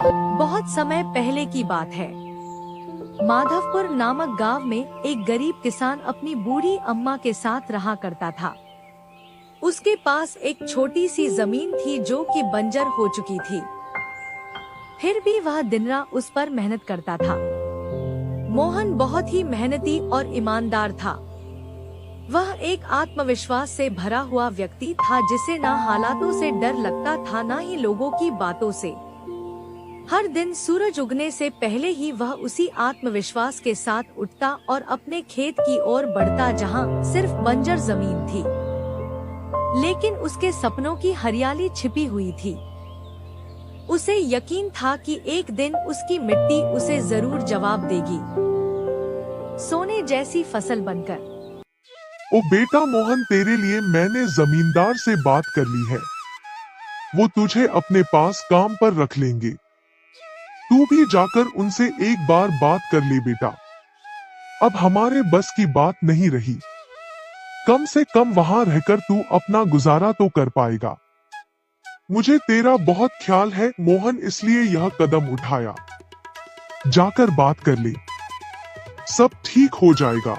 बहुत समय पहले की बात है। माधवपुर नामक गांव में एक गरीब किसान अपनी बूढ़ी अम्मा के साथ रहा करता था। उसके पास एक छोटी सी जमीन थी जो कि बंजर हो चुकी थी। फिर भी वह दिन रात उस पर मेहनत करता था। मोहन बहुत ही मेहनती और ईमानदार था। वह एक आत्मविश्वास से भरा हुआ व्यक्ति था जिसे न हालातों से डर लगता था न ही लोगों की बातों से। हर दिन सूरज उगने से पहले ही वह उसी आत्मविश्वास के साथ उठता और अपने खेत की ओर बढ़ता जहां सिर्फ बंजर जमीन थी, लेकिन उसके सपनों की हरियाली छिपी हुई थी। उसे यकीन था कि एक दिन उसकी मिट्टी उसे जरूर जवाब देगी, सोने जैसी फसल बनकर। ओ बेटा मोहन, तेरे लिए मैंने जमींदार से बात कर ली है। वो तुझे अपने पास काम पर रख लेंगे। तू भी जाकर उनसे एक बार बात कर ले बेटा। अब हमारे बस की बात नहीं रही। कम से कम वहां रहकर तू अपना गुजारा तो कर पाएगा। मुझे तेरा बहुत ख्याल है मोहन, इसलिए यह कदम उठाया। जाकर बात कर ले, सब ठीक हो जाएगा।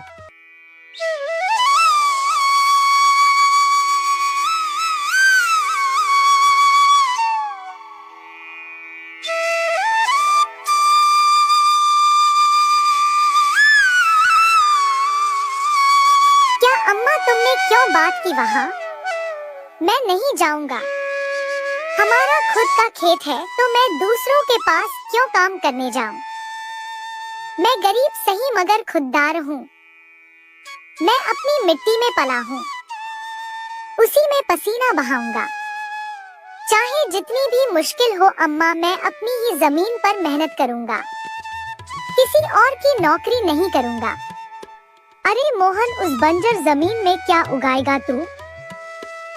अम्मा, तुमने क्यों बात की वहाँ? मैं नहीं जाऊंगा। हमारा खुद का खेत है तो मैं दूसरों के पास क्यों काम करने जाऊं? मैं गरीब सही मगर खुददार हूँ। मैं अपनी मिट्टी में पला हूँ, उसी में पसीना बहाऊंगा। चाहे जितनी भी मुश्किल हो अम्मा, मैं अपनी ही जमीन पर मेहनत करूंगा। किसी और की नौकरी नहीं करूंगा। अरे मोहन, उस बंजर जमीन में क्या उगाएगा तू?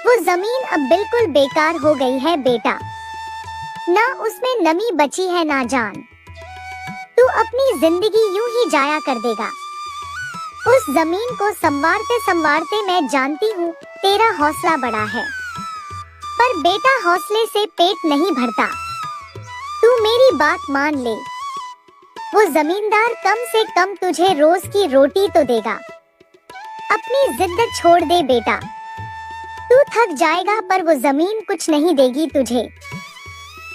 वो जमीन अब बिल्कुल बेकार हो गई है बेटा। ना उसमें नमी बची है ना जान। तू अपनी जिंदगी यूं ही जाया कर देगा। उस जमीन को संवारते संवारते मैं जानती हूँ तेरा हौसला बड़ा है, पर बेटा हौसले से पेट नहीं भरता। तू मेरी बात मान ले। वो जमींदार कम से कम तुझे रोज की रोटी तो देगा। अपनी जिद छोड़ दे बेटा। तू थक जाएगा पर वो जमीन कुछ नहीं देगी तुझे।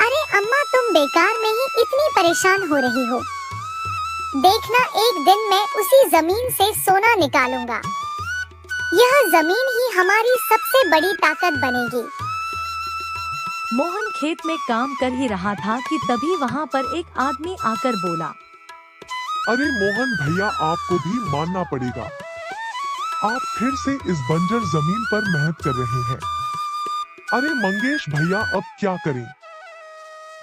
अरे अम्मा, तुम बेकार में ही इतनी परेशान हो रही हो। देखना, एक दिन मैं उसी जमीन से सोना निकालूंगा। यह जमीन ही हमारी सबसे बड़ी ताकत बनेगी। मोहन खेत में काम कर ही रहा था कि तभी वहाँ पर एक आदमी आकर बोला, अरे मोहन भैया, आपको भी मानना पड़ेगा। आप फिर से इस बंजर जमीन पर मेहनत कर रहे हैं। अरे मंगेश भैया, अब क्या करें?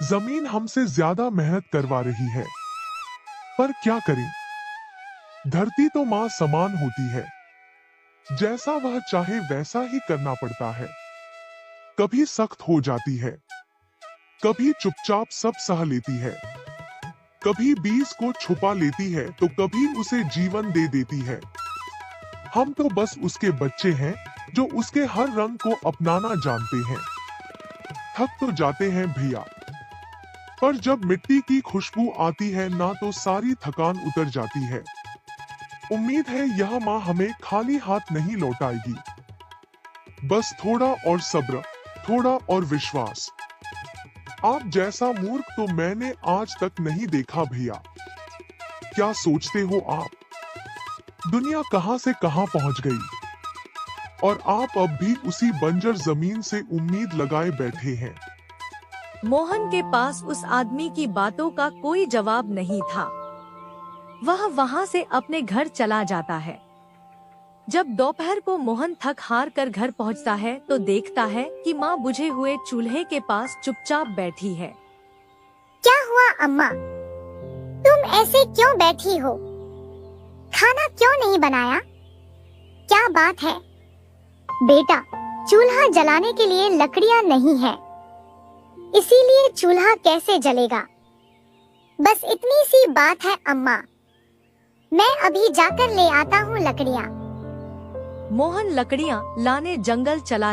जमीन हमसे ज्यादा मेहनत करवा रही है, पर क्या करें? धरती तो माँ समान होती है। जैसा वह चाहे वैसा ही करना पड़ता है। कभी सख्त हो जाती है, कभी चुपचाप सब सह लेती है, कभी बीज को छुपा लेती है तो कभी उसे जीवन दे देती है। हम तो बस उसके बच्चे हैं जो उसके हर रंग को अपनाना जानते हैं। थक तो जाते हैं भैया, पर जब मिट्टी की खुशबू आती है ना तो सारी थकान उतर जाती है। उम्मीद है यह माँ हमें खाली हाथ नहीं लौटाएगी। बस थोड़ा और सब्र, थोड़ा और विश्वास। आप जैसा मूर्ख तो मैंने आज तक नहीं देखा भैया। क्या सोचते हो आप? दुनिया कहां से कहां पहुंच गई और आप अब भी उसी बंजर जमीन से उम्मीद लगाए बैठे हैं। मोहन के पास उस आदमी की बातों का कोई जवाब नहीं था। वह वहां से अपने घर चला जाता है। जब दोपहर को मोहन थक हार कर घर पहुंचता है तो देखता है कि माँ बुझे हुए चूल्हे के पास चुपचाप बैठी है। क्या हुआ अम्मा? तुम ऐसे क्यों बैठी हो? खाना क्यों नहीं बनाया? क्या बात है? बेटा, चूल्हा जलाने के लिए लकड़ियां नहीं है, इसीलिए चूल्हा कैसे जलेगा? बस इतनी सी बात है अम्मा। मैं अभी जाकर ले आता हूँ लकड़ियाँ। मोहन लकड़ियाँ लाने जंगल चला